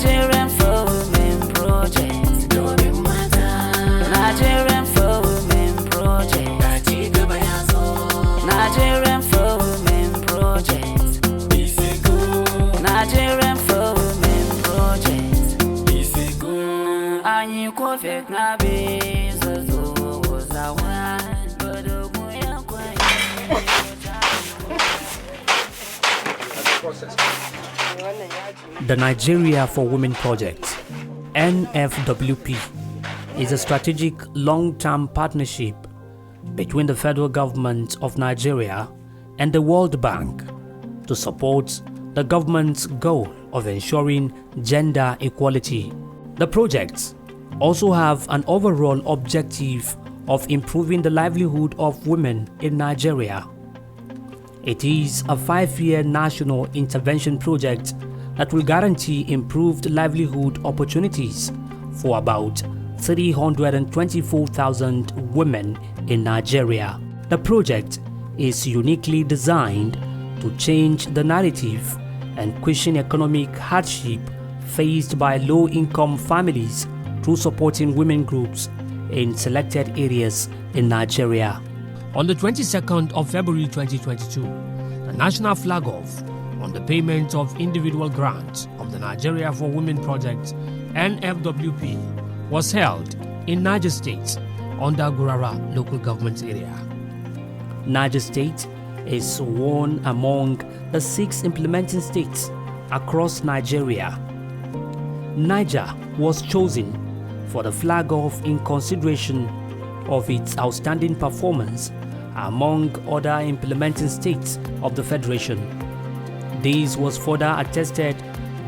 Nigerian for Women Project. Nigerian for Women Project. Nigerian for Women Project. Nigerian for Women Project. Anyi kofek na bezo zawan bodo muya kwa. The Nigeria for Women Project, NFWP, is a strategic long-term partnership between the federal government of Nigeria and the World Bank to support the government's goal of ensuring gender equality. The projects also have an overall objective of improving the livelihood of women in Nigeria. It is a 5-year national intervention project that will guarantee improved livelihood opportunities for about 324,000 women in Nigeria. The project is uniquely designed to change the narrative and cushion economic hardship faced by low-income families through supporting women groups in selected areas in Nigeria. On the 22nd of February 2022, the national flag-off on the payment of individual grants of the Nigeria for Women Project (NFWP) was held in Niger State under Gurara local government area. Niger State is one among the 6 implementing states across Nigeria. Niger was chosen for the flag-off in consideration of its outstanding performance among other implementing states of the Federation. This was further attested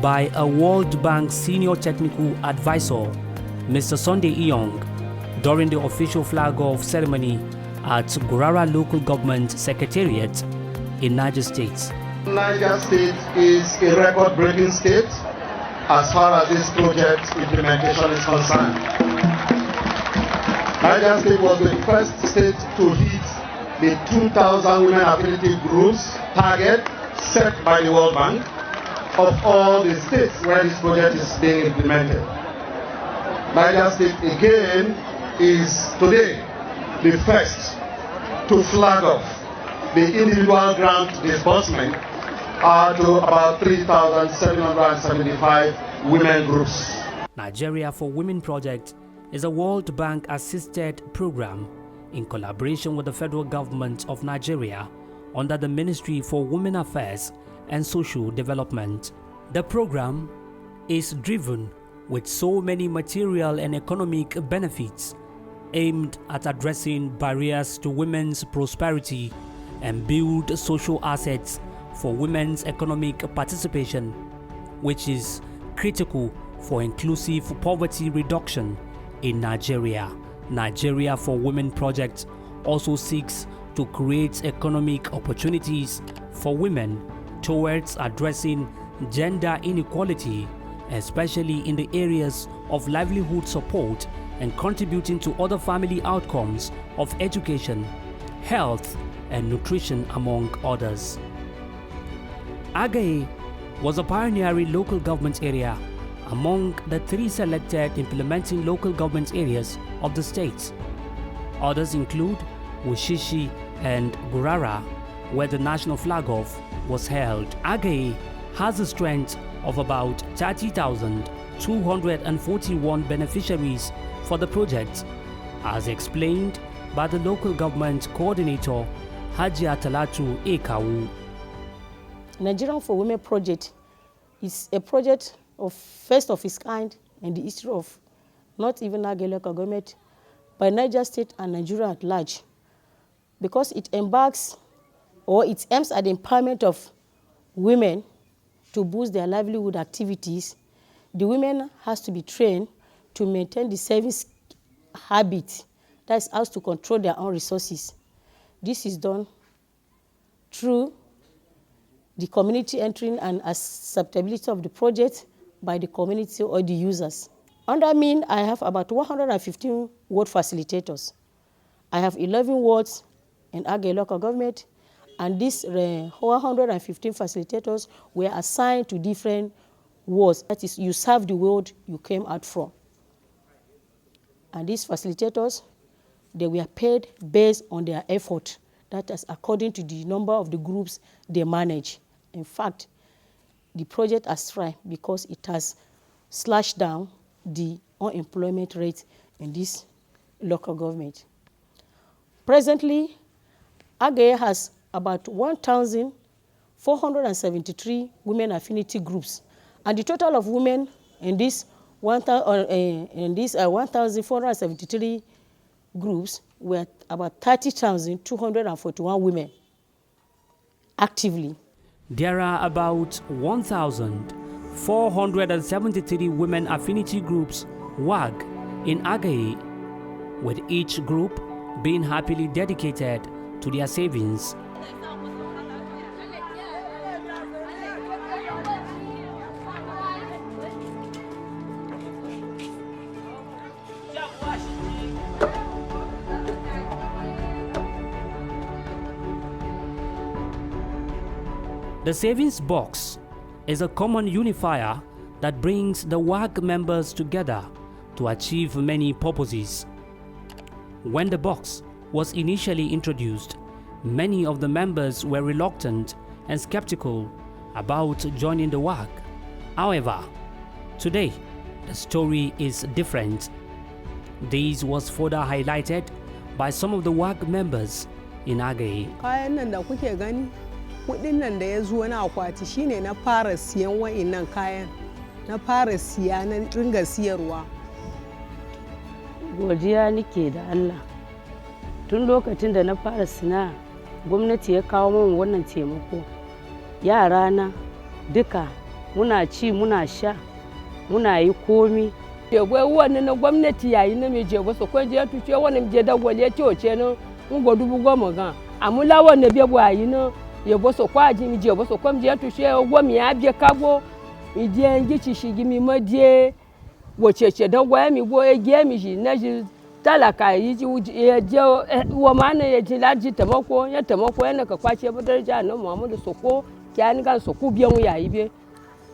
by a World Bank Senior Technical Advisor, Mr. Sunday Iyong, during the official flag-off ceremony at Gurara Local Government Secretariat in Niger State. Niger State is a record-breaking state as far as this project implementation is concerned. Niger State was the first state to hit the 2,000 women affinity groups target set by the World Bank of all the states where this project is being implemented. Niger State again is today the first to flag off the individual grant disbursement to about 3,775 women groups. Nigeria for Women Project is a World Bank assisted program in collaboration with the federal government of Nigeria under the Ministry for Women Affairs and Social Development. The program is driven with so many material and economic benefits aimed at addressing barriers to women's prosperity and build social assets for women's economic participation, which is critical for inclusive poverty reduction in Nigeria. Nigeria for Women Project also seeks to create economic opportunities for women towards addressing gender inequality, especially in the areas of livelihood support and contributing to other family outcomes of education, health, and nutrition, among others. Agaye was a pioneering local government area among the 3 selected implementing local government areas of the state. Others include Wushishi and Gurara, where the national flag-off was held. Agaye has a strength of about 30,241 beneficiaries for the project, as explained by the local government coordinator Hajia Talatu Ekawu. Nigeria for Women Project is a project of first of its kind in the history of not even Niger local government, but Niger State and Nigeria at large, because it embarks or it aims at the empowerment of women to boost their livelihood activities. The women has to be trained to maintain the savings habit, that is, how to control their own resources. This is done through the community entering and acceptability of the project by the community or the users. Under me, I have about 115 ward facilitators. I have 11 wards in Agaye local government, and these 115 facilitators were assigned to different was, that is, you serve the world you came out from. And these facilitators, they were paid based on their effort, that is according to the number of the groups they manage. In fact, the project has thrived because it has slashed down the unemployment rate in this local government. Presently, Agaye has about 1,473 women affinity groups, and the total of women in these 1,473 groups were about 30,241 women actively. There are about 1,473 women affinity groups WAG in Agaye, with each group being happily dedicated to their savings. The savings box is a common unifier that brings the WAG members together to achieve many purposes. When the box was initially introduced, many of the members were reluctant and skeptical about joining the WAG. However, today the story is different. This was further highlighted by some of the WAG members in Agaye. Kudin nan da ya zo na akwati shine na fara siyan wa'innan kayan, na fara siya na ringa siyarwa. Godiya nake da Allah. Tun lokacin da na fara sana'a, gwamnati ya kawo min wannan taimako. Yara na duka muna ci, muna sha, muna yi komi. Jegwe wannan na gwamnati yayi na me jegwe so ko je tuce wannan je da gole ce oce no ngo dubu goma gan. Amula wannan be bo ayi no ye boso kwa jimi je boso kom je tushe ogwo mi abie kago mi je ngi chishi mi modie wo cheche don gwa mi wo ege mi ji na ji talaka yi ji je wo mana ye ji laji tamako ya tamako yana ka kwace ba daraja na Muhammadu Soko kyani gan Soko biyan yayi be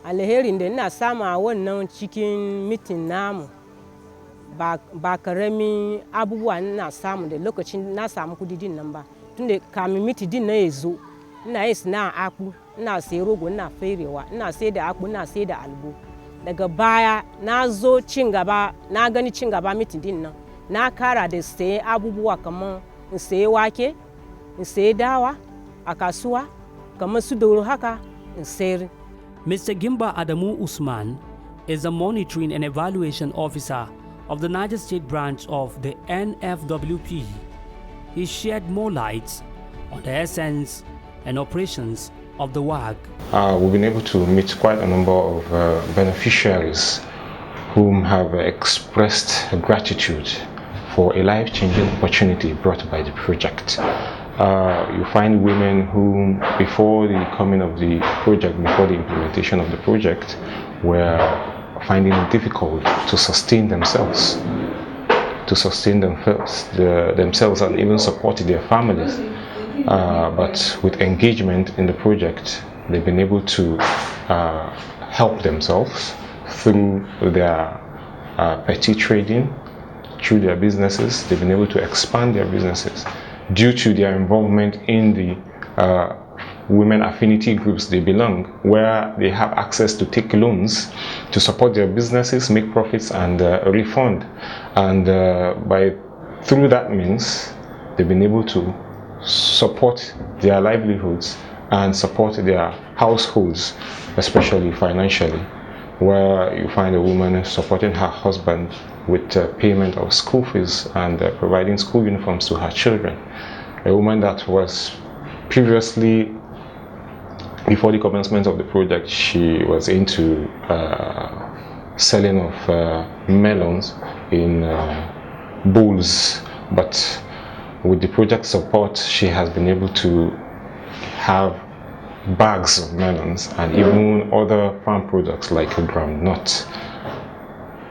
alherin da ina samu a wannan cikin meeting namu ba karami abubuwa ina samu da lokacin na samu kudin nan ba tunda kamin meeting din na yazo ina yi sana'a akpu, ina sai rogo, ina fairewa, ina sai da akpu, ina sai da albo. Daga baya na zo cin gaba, na gani cin gaba mitin din nan. Na kara da saye abubuwa kamar in saye wake, in saye dawa a kasuwa, kamar su doro haka in sayar. Mr. Gimba Adamu Usman is a monitoring and evaluation officer of the Niger State branch of the NFWP. He shed more light on the essence and operations of the WAG. We've been able to meet quite a number of beneficiaries whom have expressed gratitude for a life-changing opportunity brought by the project. You find women who, before the coming of the project, before the implementation of the project, were finding it difficult to sustain themselves, themselves and even support their families. But with engagement in the project, they've been able to help themselves through their petty trading, through their businesses. They've been able to expand their businesses due to their involvement in the women affinity groups they belong, where they have access to take loans to support their businesses, make profits, and refund. And through that means, they've been able to support their livelihoods and support their households, especially financially, where you find a woman supporting her husband with payment of school fees and providing school uniforms to her children. A woman that was previously, before the commencement of the project, she was into selling of melons in bowls, but with the project support, she has been able to have bags of melons and even other farm products like groundnut.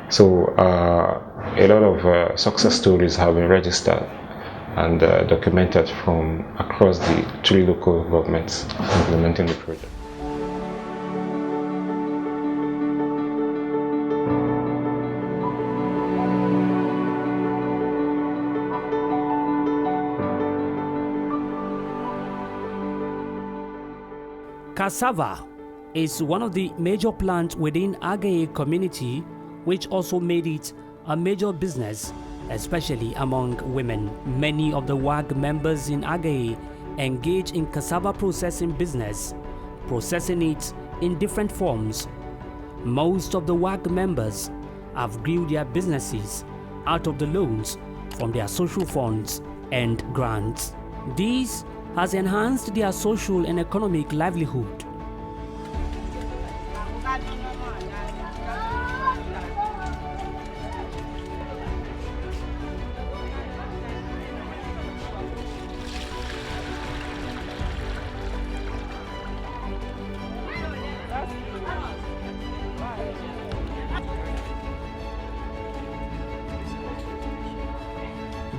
So a lot of success stories have been registered and documented from across the 3 local governments implementing the project. Cassava is one of the major plants within Agaye community, which also made it a major business, especially among women. Many of the WAG members in Agaye engage in cassava processing business, processing it in different forms. Most of the WAG members have grew their businesses out of the loans from their social funds and grants. This has enhanced their social and economic livelihood.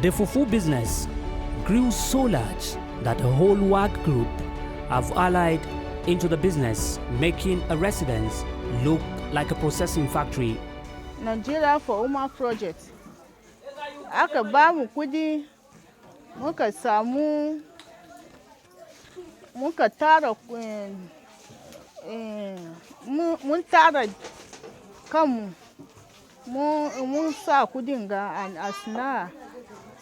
The fufu business grew so large that the whole WAG group have allied into the business, making a residence look like a processing factory. Nigeria for Women project. Aka ba mu kudi muka samu muka tara mun tara kanmu mun sa kudin ga a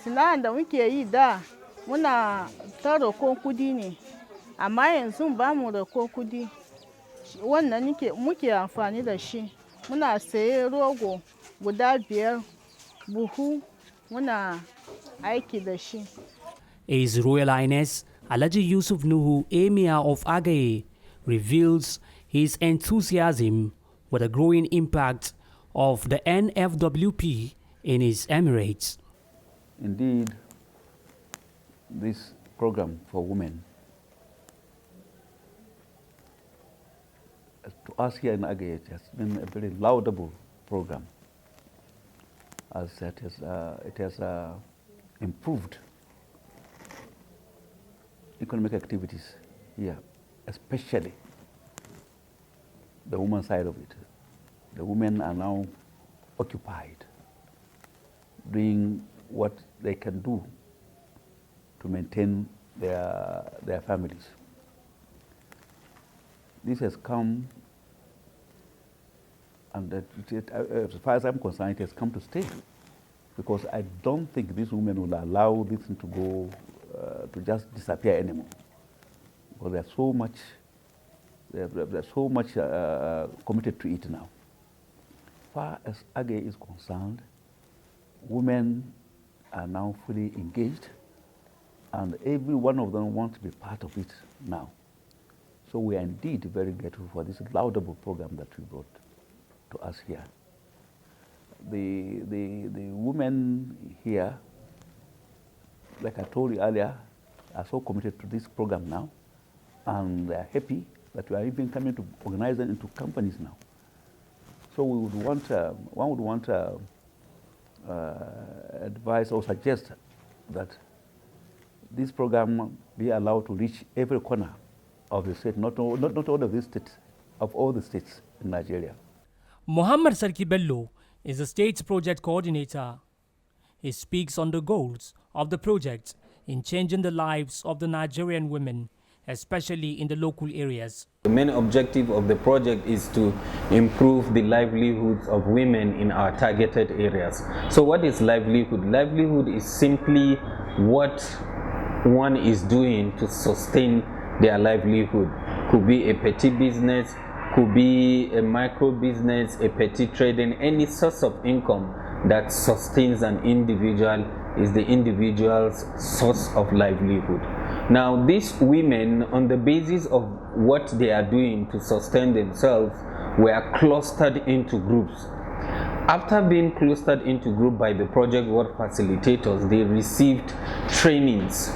sana'ar da muke yi da muna ta roƙon kudi ne, amma yanzu ba mu roƙon kudi. Wannan muke amfani da shi. Muna saye rogo guda 5 buhu muna aiki da shi. His Royal Highness Alhaji Yusuf Nuhu, Emir of Agaye, reveals his enthusiasm with the growing impact of the NFWP in his emirates. Indeed, this program for women, to us here in Agaye, has been a very laudable program, as it has improved economic activities here, especially the woman side of it. The women are now occupied doing what they can do to maintain their families. This has come, and as far as I'm concerned, it has come to stay, because I don't think these women will allow this to go to just disappear anymore, because they're so much committed to it now. As far as Agaye is concerned, women are now fully engaged, and every one of them wants to be part of it now. So we are indeed very grateful for this laudable program that we brought to us here. The women here, like I told you earlier, are so committed to this program now, and they are happy that we are even coming to organize them into companies now. So we would want, one would want advise or suggest that this program be allowed to reach every corner of the state, not all of the states, of all the states in Nigeria. Muhammad Sarki Bello is the state's project coordinator. He speaks on the goals of the project in changing the lives of the Nigerian women, especially in the local areas. The main objective of the project is to improve the livelihoods of women in our targeted areas. So what is livelihood? Livelihood is simply what one is doing to sustain their livelihood. Could be a petty business, could be a micro business, a petty trading, any source of income that sustains an individual is the individual's source of livelihood. Now these women, on the basis of what they are doing to sustain themselves, were clustered into groups. After being clustered into group by the project work facilitators, they received trainings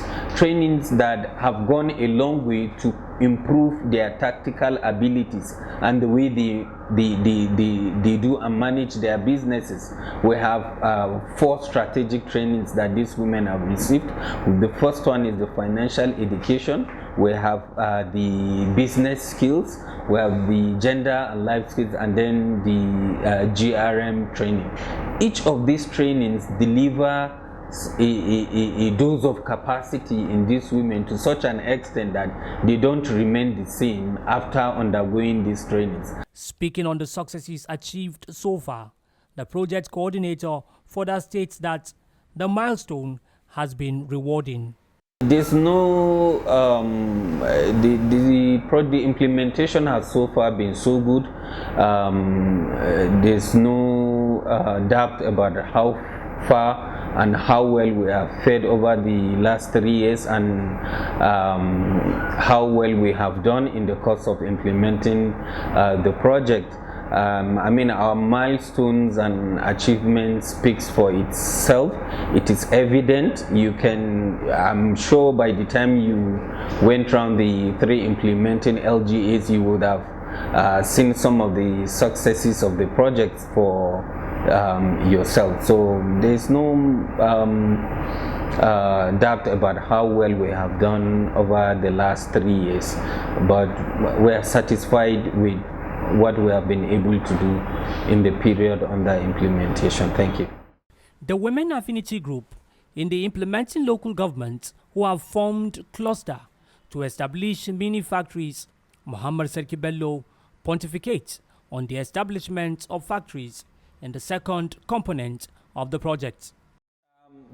that have gone a long way to improve their tactical abilities and the way they do and manage their businesses. We have 4 strategic trainings that these women have received. The first one is the financial education. We have the business skills, we have the gender and life skills, and then the GRM training. Each of these trainings deliver a dose of capacity in these women to such an extent that they don't remain the same after undergoing these trainings. Speaking on the successes achieved so far, the project coordinator further states that the milestone has been rewarding. There's no, the implementation has so far been so good. There's no doubt about how far and how well we have fared over the last 3 years, and how well we have done in the course of implementing the project. I mean, our milestones and achievements speaks for itself. It is evident. You can, I'm sure by the time you went around the 3 implementing LGAs, you would have seen some of the successes of the project for yourself. So there's no doubt about how well we have done over the last 3 years, but we are satisfied with what we have been able to do in the period under implementation. Thank you. The Women Affinity Group in the implementing local government who have formed cluster to establish mini factories, Muhammad Sarki Bello pontificates on the establishment of factories in the second component of the project.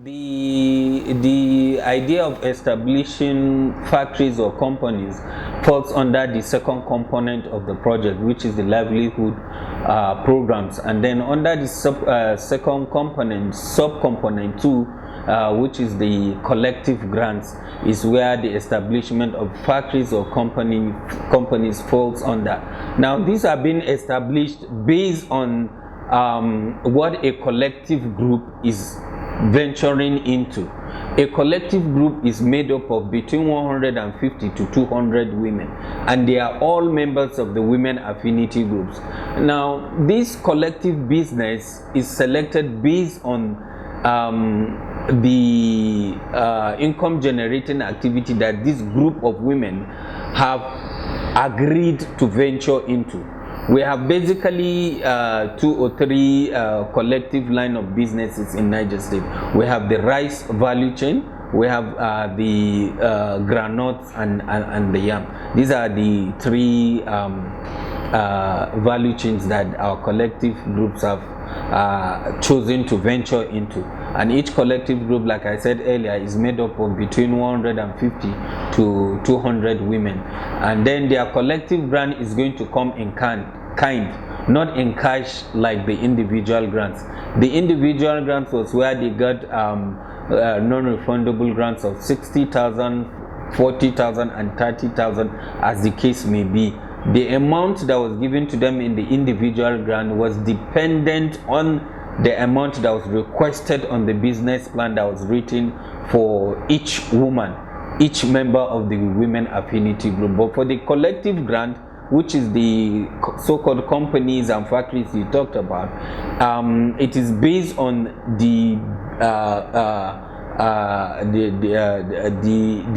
The idea of establishing factories or companies falls under the second component of the project, which is the livelihood programs, and then under the second component, subcomponent 2, which is the collective grants, is where the establishment of factories or companies falls under. Now, these are being established based on what a collective group is venturing into. A collective group is made up of between 150 to 200 women, and they are all members of the women affinity groups. Now, this collective business is selected based on the income generating activity that this group of women have agreed to venture into. We have basically 2 or 3 collective line of businesses in Niger State. We have the rice value chain, we have the granules and the yam. These are the 3 value chains that our collective groups have chosen to venture into. And each collective group, like I said earlier, is made up of between 150 to 200 women. And then their collective grant is going to come in kind, not in cash like the individual grants. The individual grants was where they got non-refundable grants of 60,000, 40,000 and 30,000 as the case may be. The amount that was given to them in the individual grant was dependent on the amount that was requested on the business plan that was written for each woman, each member of the women affinity group. But for the collective grant, which is the so-called companies and factories you talked about, it is based on the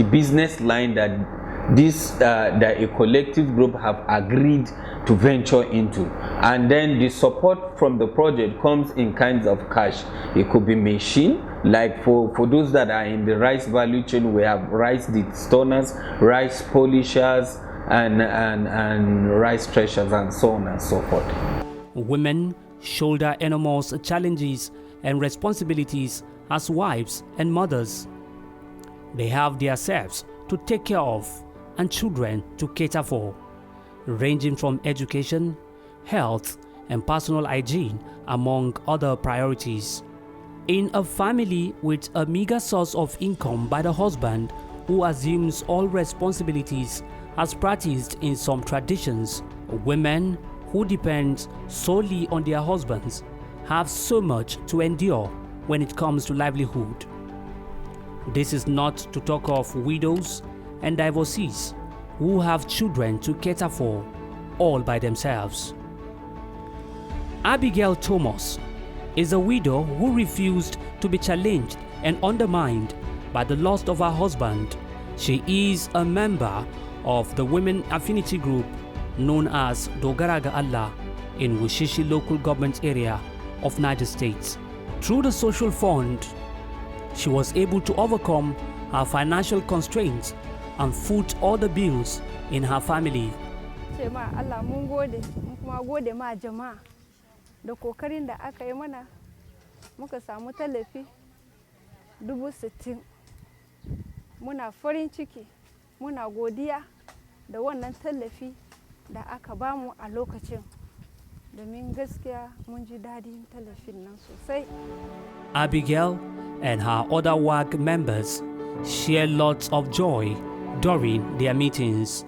business line that that a collective group have agreed to venture into, and then the support from the project comes in kinds of cash. It could be machine, like for those that are in the rice value chain, we have rice stoners, rice polishers, and rice threshers, and so on and so forth. Women shoulder enormous challenges and responsibilities as wives and mothers. They have their selves to take care of and children to cater for, ranging from education, health, and personal hygiene, among other priorities. In a family with a meager source of income by the husband, who assumes all responsibilities as practiced in some traditions, women who depend solely on their husbands have so much to endure when it comes to livelihood. This is not to talk of widows and divorcees who have children to cater for all by themselves. Abigail Thomas is a widow who refused to be challenged and undermined by the loss of her husband. She is a member of the Women Affinity Group known as Dogaraga Allah in Wushishi local government area of Niger State. Through the social fund, she was able to overcome her financial constraints and foot all the bills in her family. Ce ma Allah mun gode, mun kuma gode ma jama'a da kokarin da aka yi mana muka samu tallafi 60,000. Muna farin ciki, muna godiya da wannan tallafi da aka bamu a lokacin. Domin gaskiya mun ji dadin tallafin nan sosai. Abigail and her other WAG members share lots of joy during their meetings.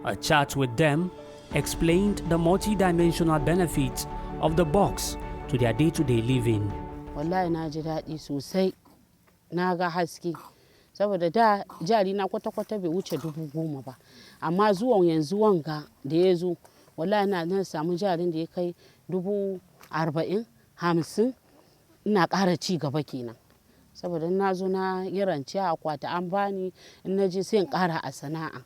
A chat with them explained the multi-dimensional benefits of the box to their day-to-day living. Wallahi na ji daɗi sosai, na ga haske, saboda da jari na kwata-kwata bai wuce 10,000 ba, amma zuwan yanzu wanga da ya zo, wallahi na samu jarin da ya kai 40,000, 50, ina ƙara ci gaba kenan. Saboda na zo na yi rance a akwati an bani, in na je sai in ƙara a sana'a.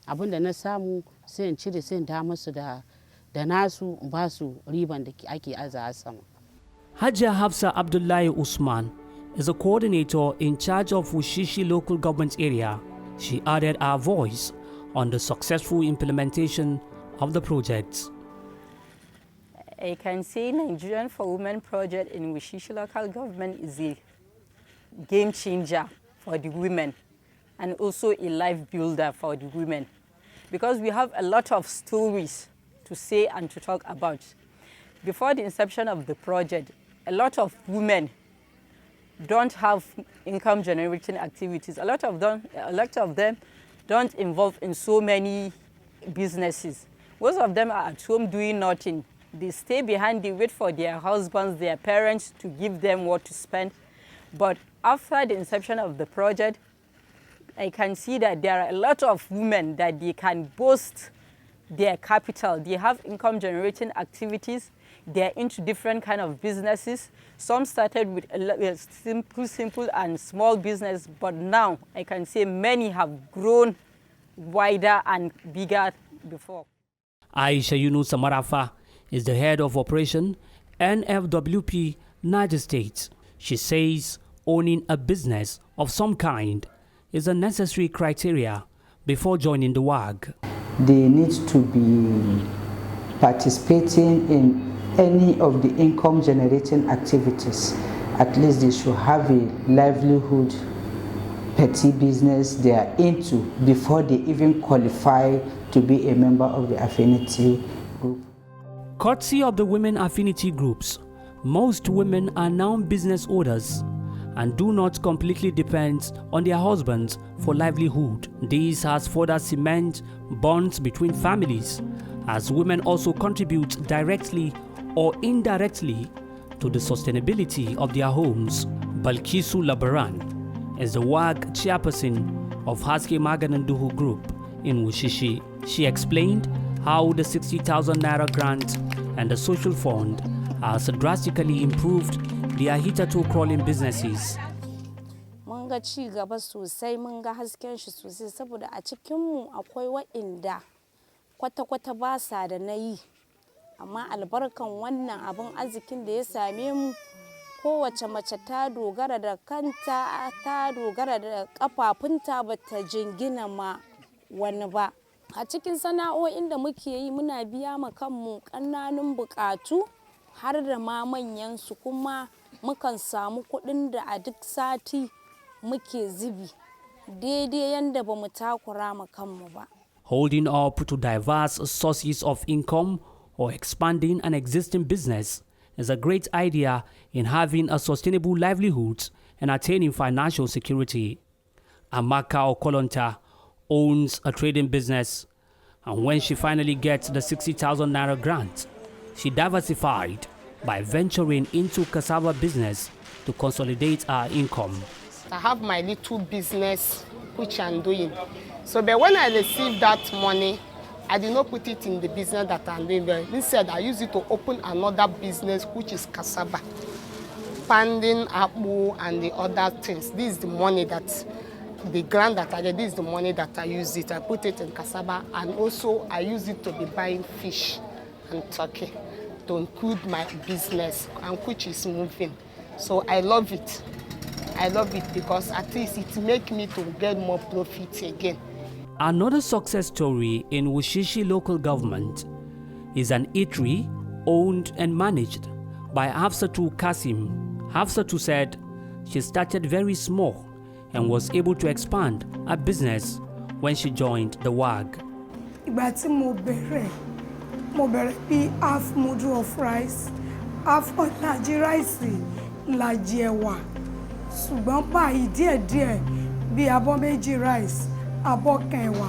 Abin da na samu sai in cire sai in da musu da nasu ba su riban da ake aza sama. Hajia Hafsa Abdullahi Usman is a coordinator in charge of Wushishi local government area. She added her voice on the successful implementation of the project. I can say Nigerian for Women project in Wushishi local government is a game changer for the women and also a life builder for the women, because we have a lot of stories to say and to talk about. Before the inception of the project, a lot of women don't have income generating activities. A lot of them don't involve in so many businesses. Most of them are at home doing nothing. They stay behind, they wait for their husbands, their parents to give them what to spend. But after the inception of the project, I can see that there are a lot of women that they can boast their capital. They have income generating activities. They're into different kind of businesses. Some started with a simple and small business, but now I can say many have grown wider and bigger before. Aisha Yunus Samarafa is the head of operation NFWP Niger State. She says owning a business of some kind is a necessary criteria before joining the WAG. They need to be participating in any of the income generating activities. At least they should have a livelihood, petty business they are into before they even qualify to be a member of the affinity group. Courtesy of the women affinity groups, most women are now business owners and do not completely depend on their husbands for livelihood. This has further cemented bonds between families, as women also contribute directly or indirectly to the sustainability of their homes. Balkisu Labaran is the WAG chairperson of Haske Magananduhu Group in Wushishi. She explained how the 60,000 Naira grant and the social fund has drastically improved their hitherto crawling businesses. Mun ga ci gaba sosai, mun ga hasken shi sosai, saboda a cikinmu akwai waɗanda kwata-kwata ba sa da na yi. Amma albarkan wannan abin arzikin da ya same mu, kowace mace ta dogara da kanta, ta dogara da kafafunta, ba ta jingina ma wani ba. A cikin sana'o'in da muke yi muna biya ma kanmu ƙananun buƙatu har da ma manyan su, kuma mukan samu kuɗin da a duk sati muke zubi daidai yanda ba mu takura ma kanmu ba. Holding up to diverse sources of income or expanding an existing business is a great idea in having a sustainable livelihood and attaining financial security. Amaka Okolonta owns a trading business, and when she finally gets the 60,000 Naira grant, she diversified by venturing into cassava business to consolidate her income. I have my little business which I'm doing. So but when I received that money, I did not put it in the business that I'm doing. Instead, I used it to open another business, which is cassava, pounding, apple, and the other things. This is the money that the grant that I get, this is the money that I use it. I put it in cassava, and also I use it to be buying fish and turkey to include my business, and which is moving. So I love it. I love it because at least it makes me to get more profit again. Another success story in Wushishi local government is an eatery owned and managed by Hafsatu Kasim. Hafsatu said she started very small and was able to expand her business when she joined the WAG. Ìgbà tí mo bẹ̀rẹ̀ bí half mudu of rice, half ọ̀làjì rice, ìlàjì ẹ̀wà. Ṣùgbọ́n báyìí díẹ̀díẹ̀ bí abọ́ méjì rice, abọ́ kan ẹ̀wà.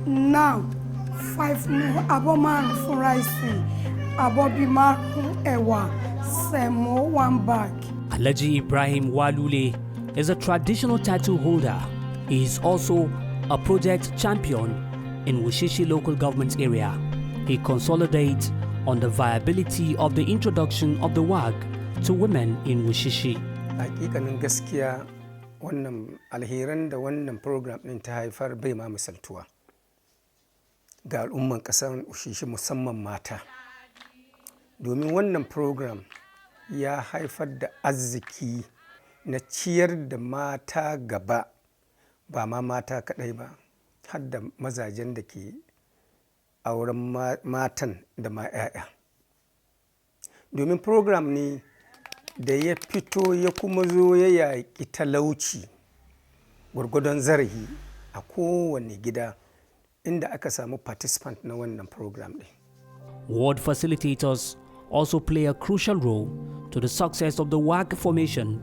Now 5 abọ́ márùn fún rice, abọ́ bí márùn ẹ̀wà, semo 1 bag. Alhaji Ibrahim Walule is a traditional title holder. He is also a project champion in Wushishi local government area. He consolidates on the viability of the introduction of the WAG to women in Wushishi. Hakikanin gaskiya wannan alheran da wannan program din ta haifar bai ma misaltuwa ga al'umman kasar Wushishi musamman mata. Domin wannan program ya haifar da arziki na ciyar da mata gaba, ba ma mata kadai ba, har da mazajen da ke auren matan da ma 'ya'ya. Domin program ne da ya fito ya kuma zo ya yaƙi talauci gwargwadon zarafi a kowane gida inda aka samu participant na wannan program ɗin. Ward facilitators also play a crucial role to the success of the WAG formation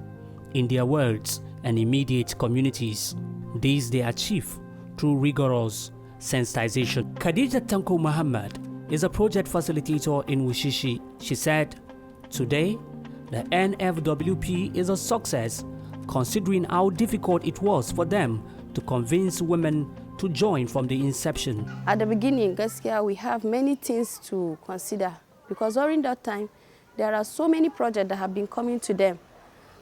in their wards and immediate communities. These they achieve through rigorous sensitization. Khadija Tanko Muhammad is a project facilitator in Wushishi. She said, "Today, the NFWP is a success considering how difficult it was for them to convince women to join from the inception." At the beginning, gaskiya, we have many things to consider because during that time, there are so many projects that have been coming to them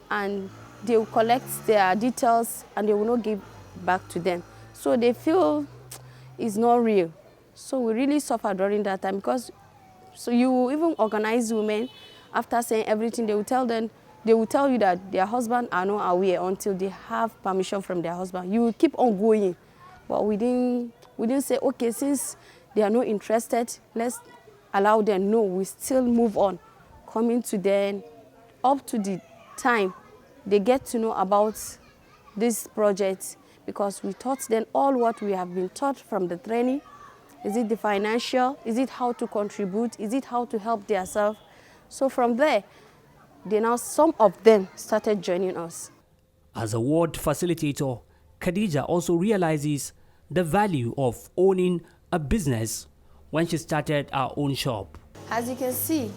and they will collect their details and they will not give back to them. So they feel it's not real. So we really suffer during that time because so you even organize women after saying everything, they will tell you that their husband are not aware until they have permission from their husband. You will keep on going. But we didn't say, okay, since they are not interested, let's allow them. No, we still move on, coming to them up to the time they get to know about this project because we taught them all what we have been taught from the training. Is it the financial? Is it how to contribute? Is it how to help themselves? So from there, some of them started joining us. As a ward facilitator, Khadija also realizes the value of owning a business when she started her own shop. As you can see,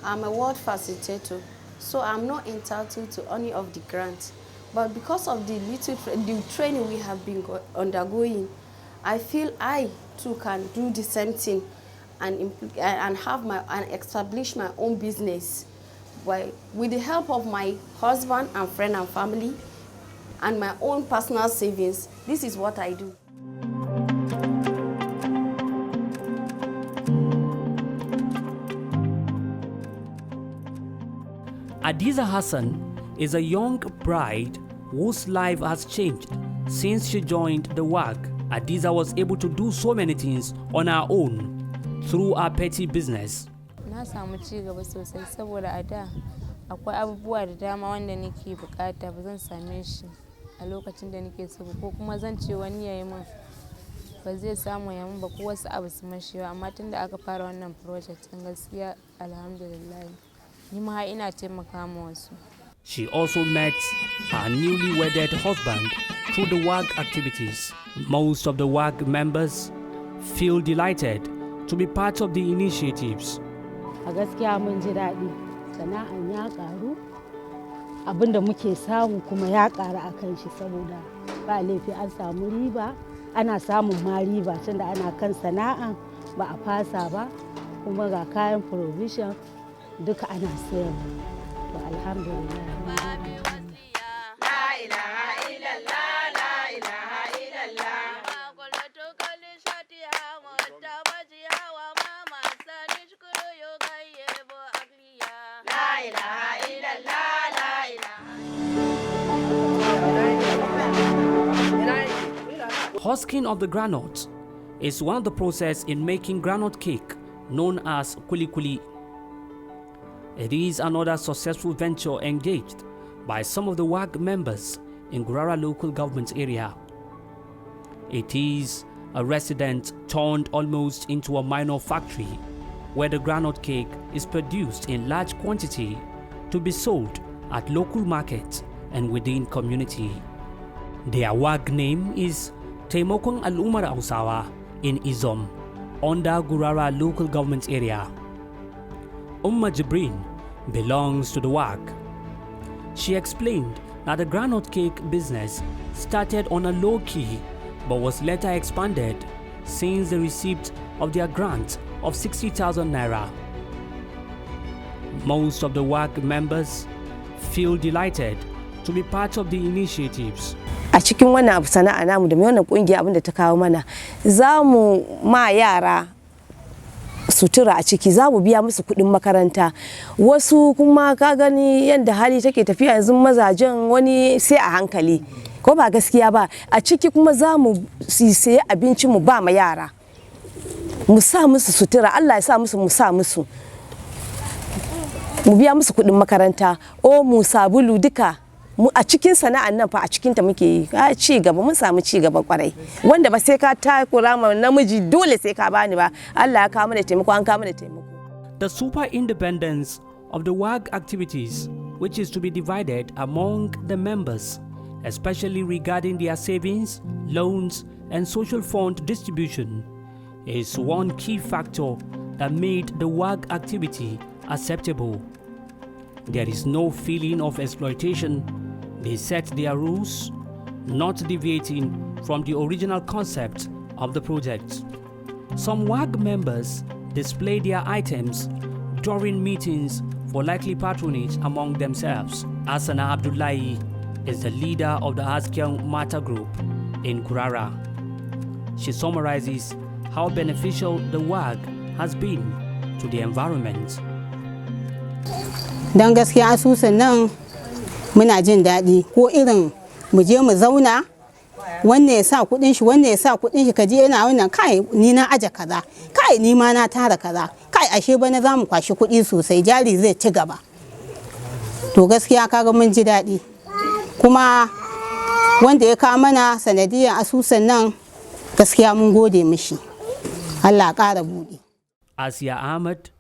I'm a ward facilitator, so I'm not entitled to any of the grants. But because of the training we have been undergoing, I feel I too can do the same thing and establish my own business with the help of my husband and friend and family and my own personal savings. This is what I do. Adiza Hassan is a young bride whose life has changed since she joined the WAG. Adiza was able to do so many things on her own through her petty business. Na samu ci gaba sosai saboda a da akwai abubuwa da dama wanda nake bukata ba zan same shi a lokacin da nake so ko kuma zan ce wani yayi min ba zai samu ya min ba ko wasu abu su mashi ba amma tunda aka fara wannan project din gaskiya alhamdulillah ni ma ina taimaka ma wasu. She also met her newly wedded husband through the WAG activities. Most of the WAG members feel delighted to be part of the initiatives. A gaskiya mun ji daɗi, sana'an ya ƙaru, abinda muke samu kuma ya ƙaru a kan shi saboda ba laifi an samu riba, ana samun ma riba tunda ana kan sana'an ba a fasa ba, kuma ga kayan provision duka ana sayarwa. To alhamdulillah. husking of the groundnut is one of the processes in making groundnut cake known as kuli-kuli. It is another successful venture engaged by some of the WAG members in Gurara local government area. It is a residence turned almost into a minor factory where the groundnut cake is produced in large quantity to be sold at local markets and within community. Their WAG name is Taimakon Al'ummar Hausawa in Izom, under Gurara local government area. Jibrin belongs to the WAG. She explained that the groundnut cake business started on a low key but was later expanded since the receipt of their grant of 60,000 naira. Most of the WAG members feel delighted to be part of the initiatives. A cikin wannan abu sana'a namu da mai wannan kungiya abin da ta kawo mana, za mu ma yara sutura a ciki, za mu biya musu kuɗin makaranta. Wasu kuma ka gani yadda hali take tafiya yanzu, mazajen wani sai a hankali, ko ba gaskiya ba. A ciki kuma za mu sayi abinci mu ba ma yara, mu sa musu sutura, Allah ya sa musu, mu sa musu, mu biya musu kuɗin makaranta, mu sabulu duka. Mu a cikin sana'an nan fa a cikin ta muke yi, ci gaba, mun samu ci gaba kwarai, wanda ba sai ka takura ma namiji dole sai ka bani ba. Allah ya kawo mana taimako, an kawo mana taimako. The super independence of the WAG activities, which is to be divided among the members, especially regarding their savings, loans and social fund distribution, is one key factor that made the WAG activity acceptable. There is no feeling of exploitation. They set their rules, not deviating from the original concept of the project. Some WAG members display their items during meetings for likely patronage among themselves. Asana Abdullahi is the leader of the Askiang Mata group in Gurara. She summarizes how beneficial the WAG has been to the environment. Dan gaskiya asusun nan muna jin daɗi, ko irin mu je mu zauna, wanne ya sa kuɗin shi, wanne ya sa kuɗin shi, kaje yana wannan, kai ni na aje kaza, kai ni ma na tara kaza, kai ashe bana za mu kwashi kuɗi sosai, jari zai ci gaba. To gaskiya kaga mun ji daɗi, kuma wanda ya kawo mana sanadiyar asusun nan gaskiya mun gode mishi. Allah ƙara buɗe. Asia Ahmed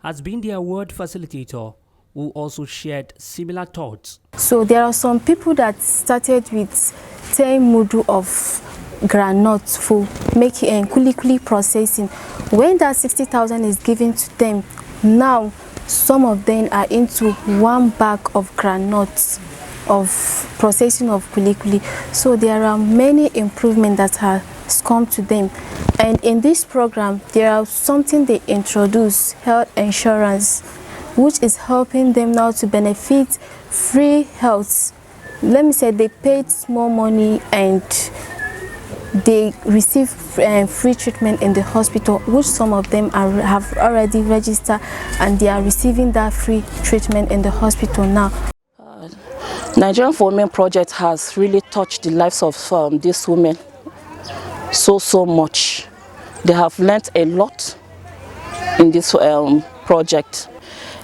has been the award facilitator who also shared similar thoughts. So there are some people that started with 10 mudu of groundnuts for making kuli-kuli processing. When that 60,000 is given to them, now some of them are into 1 bag of groundnuts of processing of kuli-kuli. So there are many improvements that have come to them. And in this program, there are something they introduce, health insurance, which is helping them now to benefit free health. Let me say they paid small money and they receive free treatment in the hospital, which some of them have already registered and they are receiving that free treatment in the hospital now. Nigerian for Women project has really touched the lives of these women so much. They have learned a lot in this project.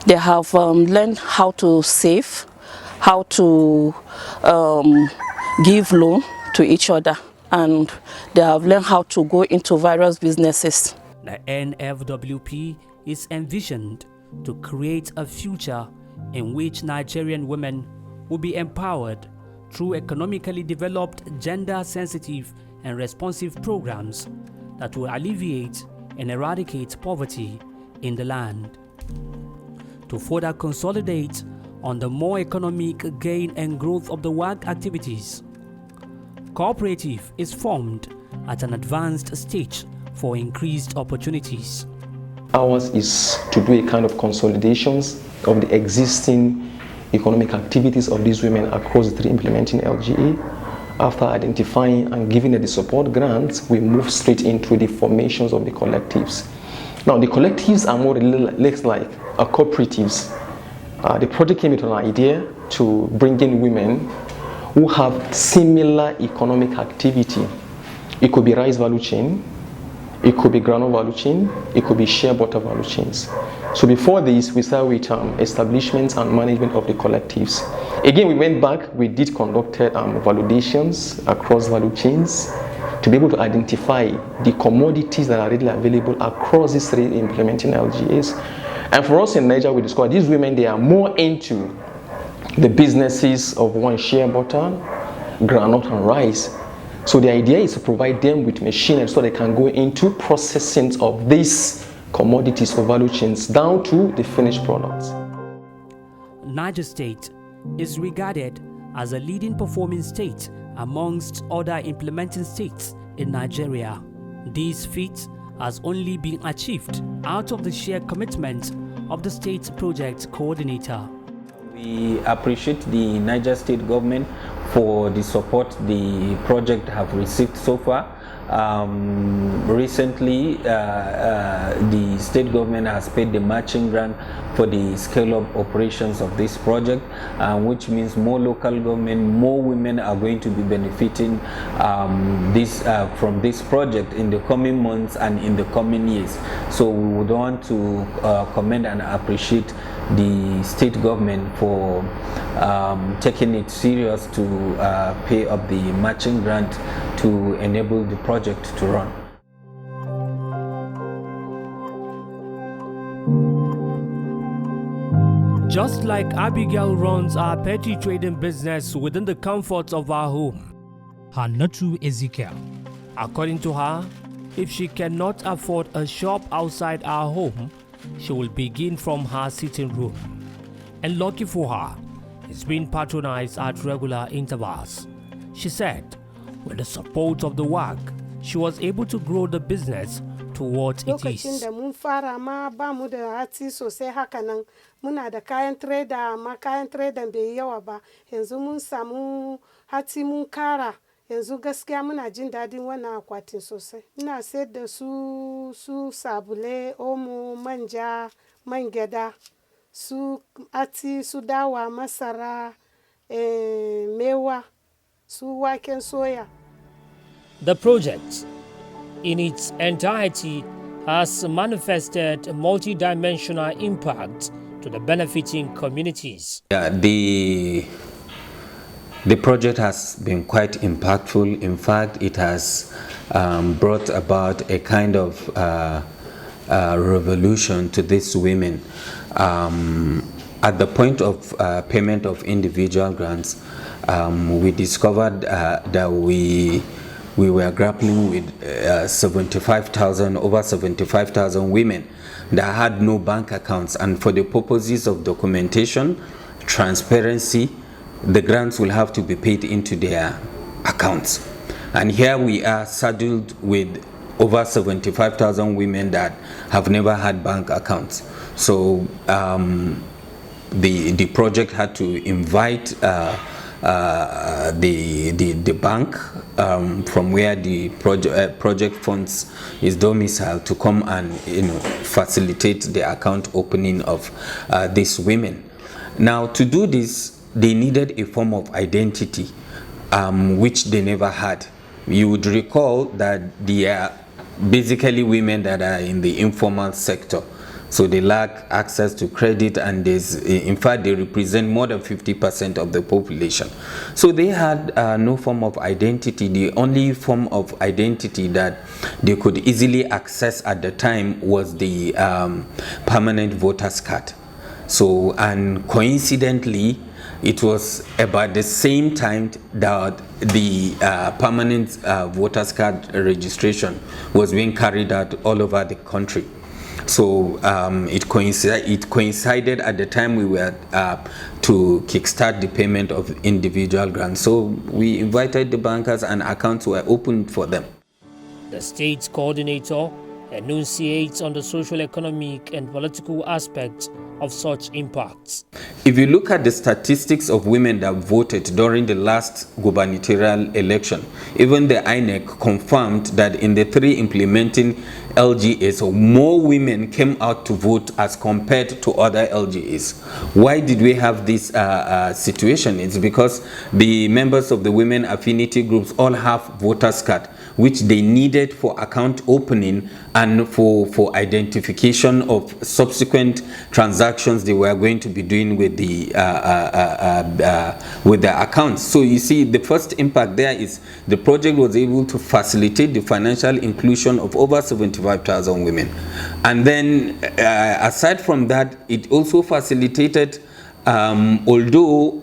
They have learned how to save, how to give loan to each other, and they have learned how to go into various businesses. The NFWP is envisioned to create a future in which Nigerian women will be empowered through economically developed, gender-sensitive and responsive programs that will alleviate and eradicate poverty in the land. To further consolidate on the more economic gain and growth of the WAG activities, cooperative is formed at an advanced stage for increased opportunities. Ours is to do a kind of consolidations of the existing economic activities of these women across the 3 implementing LGA. After identifying and giving the support grants, we move straight into the formations of the collectives. Now, the collectives are more less like cooperatives. The project came into an idea to bring in women who have similar economic activity It could be rice value chain, it could be groundnut value chain, it could be shea butter value chains. So before this, we started with establishment and management of the collectives. Again, we went back, we did conducted validations across value chains to be able to identify the commodities that are readily available across these three implementing LGAs. And for us in Niger, we discovered these women, they are more into the businesses of shea butter, groundnut and rice. So the idea is to provide them with machinery so they can go into processing of these commodities or value chains down to the finished products. Niger State is regarded as a leading performing state amongst other implementing states in Nigeria. This feat has only been achieved out of the sheer commitment of the state project coordinator. We appreciate the Niger State government for the support the project have received so far. Recently, the state government has paid the matching grant for the scale-up operations of this project, which means more local government, more women are going to be benefiting from this project in the coming months and in the coming years. So we would want to commend and appreciate the state government for taking it serious to pay up the matching grant to enable the project to run. Just like Abigail runs our petty trading business within the comforts of our home, Hannatu Ezekiel, according to her, if she cannot afford a shop outside our home, she will begin from her sitting room. And lucky for her, it's been patronized at regular intervals. She said, with the support of the work, she was able to grow the business to what it is. Lokacin da mun fara ma ba mu da hatsi sosai haka nan, muna da kayan trader amma kayan trader bai yawa ba. Yanzu mun samu hatsi mun kara. Yanzu gaskiya muna jin dadin wannan akwatin sosai. Ina sayar da su sabule, omo, manja, man gyada, su hatsi, su dawa, masara, mewa, su waken soya. The project, in its entirety, has manifested a multi-dimensional impact to the benefiting communities. Yeah, the project has been quite impactful. In fact, it has brought about a kind of revolution to these women. At the point of payment of individual grants, we discovered that we were grappling with over 75,000 women that had no bank accounts, and for the purposes of documentation, transparency, the grants will have to be paid into their accounts. And here we are saddled with over 75,000 women that have never had bank accounts. So the project had to invite the bank from where the project funds is domiciled to come and facilitate the account opening of these women. Now, to do this, they needed a form of identity which they never had. You would recall that they are basically women that are in the informal sector. So they lack access to credit, and in fact they represent more than 50% of the population. So they had no form of identity. The only form of identity that they could easily access at the time was the permanent voters card. So, and coincidentally, it was about the same time that the permanent voters card registration was being carried out all over the country. So it coincided at the time we were to kickstart the payment of individual grants. So we invited the bankers and accounts were opened for them. The state coordinator enunciates on the social, economic and political aspects of such impacts. If you look at the statistics of women that voted during the last gubernatorial election, even the INEC confirmed that in the 3 implementing LGAs, more women came out to vote as compared to other LGAs. Why did we have this situation? It's because the members of the women affinity groups all have voters card, which they needed for account opening and for identification of subsequent transactions they were going to be doing with the accounts. So you see, the first impact there is the project was able to facilitate the financial inclusion of over 75,000 women. And then aside from that, it also facilitated, although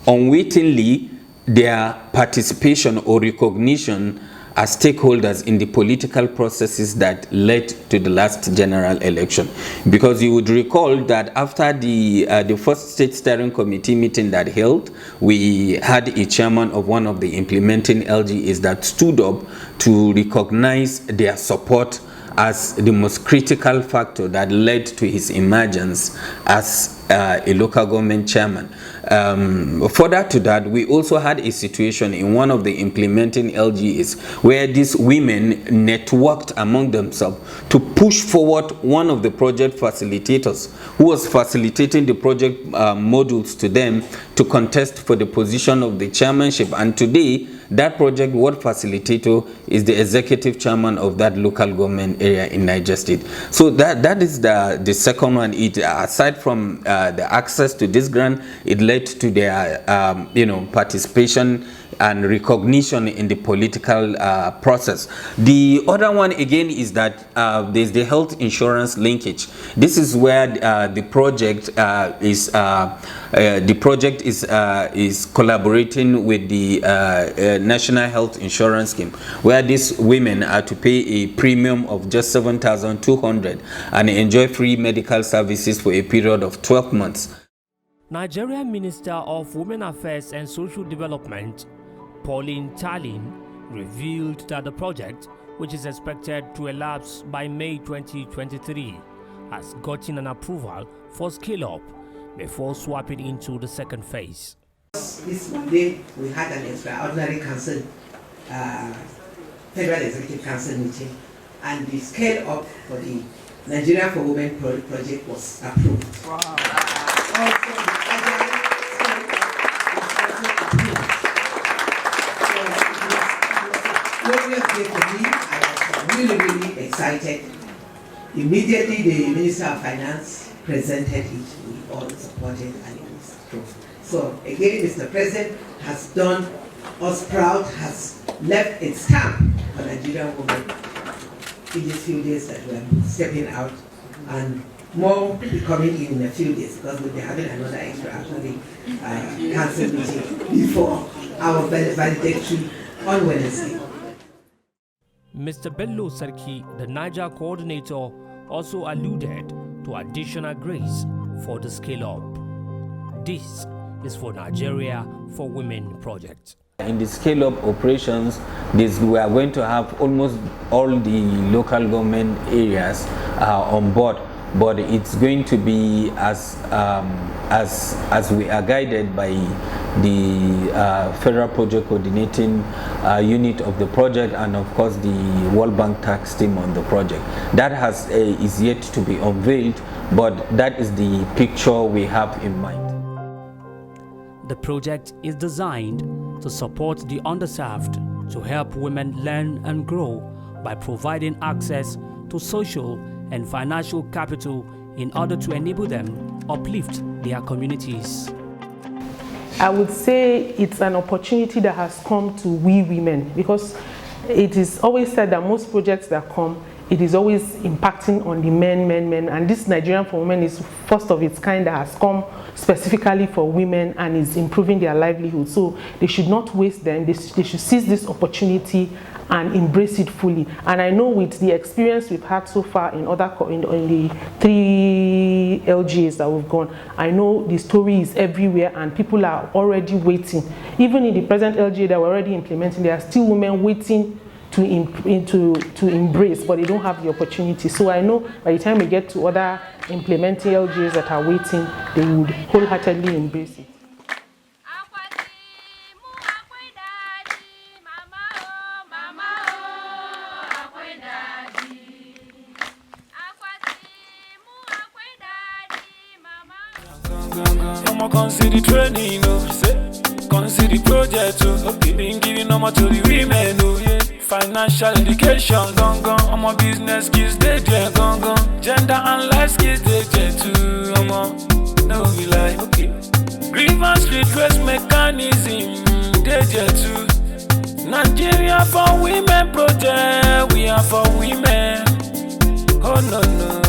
unwittingly, their participation or recognition as stakeholders in the political processes that led to the last general election. Because you would recall that after the first state steering committee meeting that held, we had a chairman of one of the implementing LGAs that stood up to recognize their support as the most critical factor that led to his emergence as a local government chairman. Further to that, we also had a situation in one of the implementing LGAs where these women networked among themselves to push forward one of the project facilitators who was facilitating the project modules to them to contest for the position of the chairmanship. And today, that project ward facilitator is the executive chairman of that local government area in Niger State. So that is the second one. It, aside from the access to this grant, it led to their participation and recognition in the political process. The other one again is that there's the health insurance linkage. This is where the project is collaborating with the National Health Insurance Scheme, where these women are to pay a premium of just 7,200 and enjoy free medical services for a period of 12 months. Nigerian Minister of Women Affairs and Social Development, Pauline Talin, revealed that the project, which is expected to elapse by May 2023, has gotten an approval for scale-up before swapping into the second phase. This Monday, we had an extraordinary council, Federal Executive Council meeting, and the scale-up for the Nigeria for Women project was approved. Wow. Also, the agile scale-up was also approved. Glorious day for me. I was really excited. Immediately, the Minister of Finance presented it. We all supported and it was approved. So again, Mr. President has done us proud, has left its stamp on Nigerian women in these few days that we are stepping out, and more will be coming in a few days because we'll be having another extraordinary council meeting before our valedictory on Wednesday. Mr. Bello Sarki, the Niger coordinator, also alluded to additional grace for the scale-up. This is for Nigeria for Women project. In the scale-up operations, we are going to have almost all the local government areas on board, but it's going to be as we are guided by the Federal Project Coordinating Unit of the project, and of course the World Bank tax team on the project. That is yet to be unveiled, but that is the picture we have in mind. The project is designed to support the underserved, to help women learn and grow by providing access to social and financial capital in order to enable them uplift their communities. I would say it's an opportunity that has come to we women, because it is always said that most projects that come, it is always impacting on the men, and this Nigerian for Women is first of its kind that has come specifically for women and is improving their livelihood. So they should not waste them, they should seize this opportunity and embrace it fully. And I know with the experience we've had so far in the 3 LGAs that we've gone, I know the story is everywhere and people are already waiting. Even in the present LGA that we're already implementing, there are still women waiting to embrace, but they don't have the opportunity. So I know by the time we get to other implementing LGAs that are waiting, they would wholeheartedly embrace it. Consider training, consider project, been giving number to the women, financial education, gone. I'm a business skills, they there, gone. Gender and life skills, they there too, no be like, okay. Grievance redress mechanism, they there too. Nigeria for women project, we are for women. Oh no.